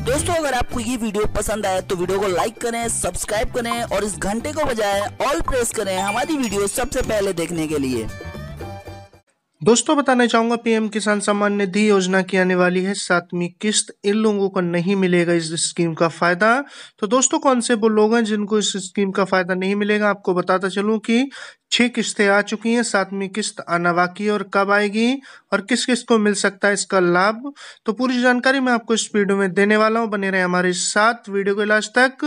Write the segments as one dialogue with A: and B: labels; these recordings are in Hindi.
A: दोस्तों अगर आपको ये वीडियो पसंद आए तो वीडियो को लाइक करें, सब्सक्राइब करें और इस घंटे को बजाय ऑल प्रेस करें हमारी वीडियो सबसे पहले देखने के लिए।
B: दोस्तों बताना चाहूंगा पीएम किसान सम्मान निधि योजना की आने वाली है 7वीं किस्त। इन लोगों को नहीं मिलेगा इस स्कीम का फायदा। तो दोस्तों कौन से वो लोग हैं जिनको इस स्कीम का फायदा नहीं मिलेगा, आपको बताता चलूं कि 6 किस्तें आ चुकी हैं, 7वीं किस्त आना बाकी है और कब आएगी और किस किस को मिल सकता है इसका लाभ। तो पूरी जानकारी मैं आपको इस वीडियो में देने वाला हूं, बने रहे हमारे साथ वीडियो के लास्ट तक।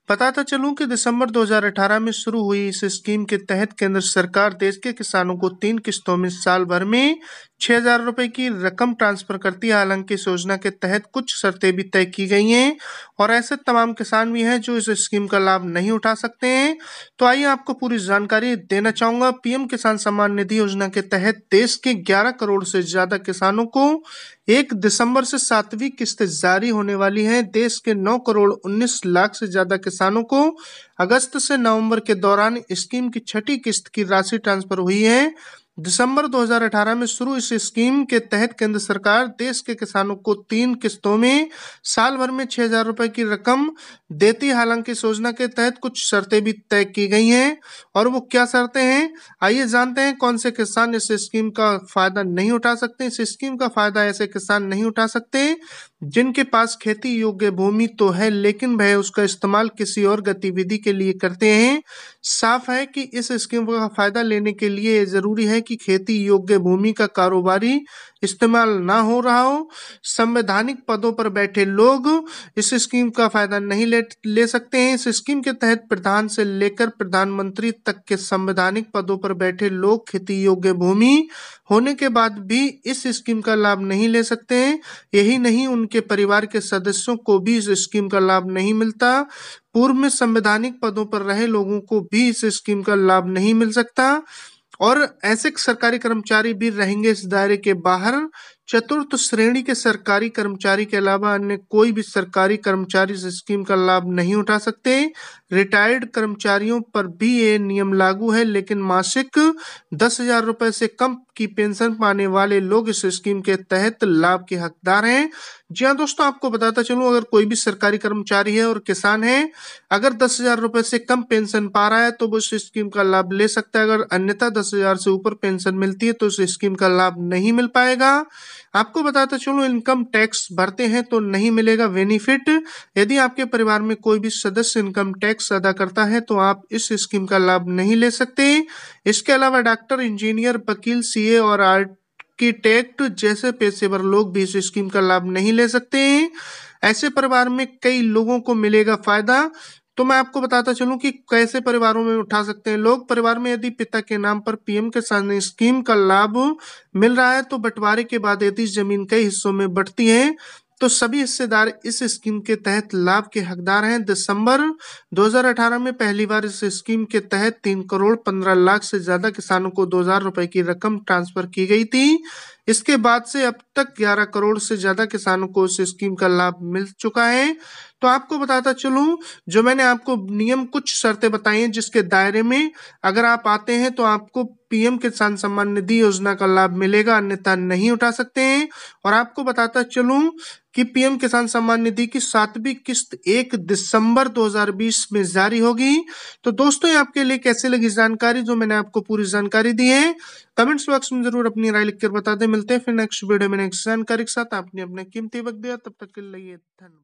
B: बताता चलूं कि दिसंबर 2018 में शुरू हुई इस स्कीम के तहत केंद्र सरकार देश के किसानों को 3 किस्तों में साल भर में 6,000 रुपए की रकम ट्रांसफर करती है। हालांकि इस योजना के तहत कुछ शर्तें भी तय की गई हैं और ऐसे तमाम किसान भी हैं जो इस स्कीम का लाभ नहीं उठा सकते हैं। तो आइए आपको पूरी जानकारी देना चाहूंगा। पीएम किसान सम्मान निधि योजना के तहत देश के 11 करोड़ से ज्यादा किसानों को 1 दिसंबर से 7वीं किस्त जारी होने वाली है। देश के 9 करोड़ 19 लाख से ज्यादा किसानों को अगस्त से नवंबर के दौरान स्कीम की 6ठी किस्त की राशि ट्रांसफर हुई है। दिसंबर 2018 में शुरू इस स्कीम के तहत केंद्र सरकार देश के किसानों को 3 किस्तों में साल भर में 6,000 रुपए की रकम देती है। हालांकि इस योजना के तहत कुछ शर्तें भी तय की गई हैं और वो क्या शर्तें हैं, आइए जानते हैं। कौन से किसान इस स्कीम का फायदा नहीं उठा सकते। इस स्कीम का फायदा ऐसे किसान नहीं उठा सकते जिनके पास खेती योग्य भूमि तो है लेकिन वह उसका इस्तेमाल किसी और गतिविधि के लिए करते हैं। साफ है कि इस स्कीम का फायदा लेने के लिए जरूरी है कि खेती योग्य भूमि का कारोबारी इस्तेमाल ना हो रहा हो। संवैधानिक पदों पर बैठे लोग इस स्कीम का फायदा नहीं ले सकते हैं। इस स्कीम के तहत प्रधान से लेकर प्रधानमंत्री तक के संवैधानिक पदों पर बैठे लोग खेती योग्य भूमि होने के बाद भी इस स्कीम का लाभ नहीं ले सकते हैं। यही नहीं, उनके परिवार के सदस्यों को भी इस स्कीम का लाभ नहीं मिलता। पूर्व में संवैधानिक पदों पर रहे लोगों को भी इस स्कीम का लाभ नहीं मिल सकता और ऐसे सरकारी कर्मचारी भी रहेंगे इस दायरे के बाहर। चतुर्थ श्रेणी के सरकारी कर्मचारी के अलावा अन्य कोई भी सरकारी कर्मचारी इस स्कीम का लाभ नहीं उठा सकते। रिटायर्ड कर्मचारियों पर भी ये नियम लागू है, लेकिन मासिक 10,000 रुपए से कम की पेंशन पाने वाले लोग इस स्कीम के तहत लाभ के हकदार हैं। जी हाँ दोस्तों, आपको बताता चलूं, अगर कोई भी सरकारी कर्मचारी है और किसान है, अगर 10,000 रुपए से कम पेंशन पा रहा है तो वो इस स्कीम का लाभ ले सकता है। अगर अन्यथा 10,000 से ऊपर पेंशन मिलती है तो इस स्कीम का लाभ नहीं मिल पाएगा। आपको बताता चलूं, इनकम टैक्स भरते हैं तो नहीं मिलेगा बेनिफिट। यदि आपके परिवार में कोई भी सदस्य इनकम टैक्स अदा करता है तो आप इस स्कीम का लाभ नहीं ले सकते। इसके अलावा डॉक्टर, इंजीनियर, वकील, सीए और आर्किटेक्ट जैसे पेशेवर लोग भी इस स्कीम का लाभ नहीं ले सकते हैं। ऐसे परिवार में कई लोगों को मिलेगा फायदा। तो मैं आपको बताता चलूं कि कैसे परिवारों में उठा सकते हैं लोग। परिवार में यदि पिता के नाम पर पीएम किसान स्कीम का लाभ मिल रहा है तो बंटवारे के बाद यदि जमीन कई हिस्सों में बढ़ती है तो सभी हिस्सेदार इस स्कीम के तहत लाभ के हकदार हैं। दिसंबर 2018 में पहली बार इस स्कीम के तहत 3 करोड़ 15 लाख से ज्यादा किसानों को 2,000 रुपए की रकम ट्रांसफर की गई थी। इसके बाद से अब तक 11 करोड़ से ज्यादा किसानों को इस स्कीम का लाभ मिल चुका है। तो आपको बताता चलूं, जो मैंने आपको नियम कुछ शर्तें बताई हैं जिसके दायरे में अगर आप आते हैं तो आपको पीएम किसान सम्मान निधि योजना का लाभ मिलेगा, अन्यथा नहीं उठा सकते हैं। और आपको बताता चलूं कि पीएम किसान सम्मान निधि की 7वीं किस्त 1 दिसंबर 2020 में जारी होगी। तो दोस्तों ये आपके लिए कैसे लगी जानकारी, जो मैंने आपको पूरी जानकारी दी है, कमेंट्स बॉक्स में जरूर अपनी राय लिखकर बता दें। मिलते हैं फिर नेक्स्ट वीडियो में नेक्स्ट जानकारी के साथ। आपने अपना कीमती वक्त दिया, तब तक के लिए धन्यवाद।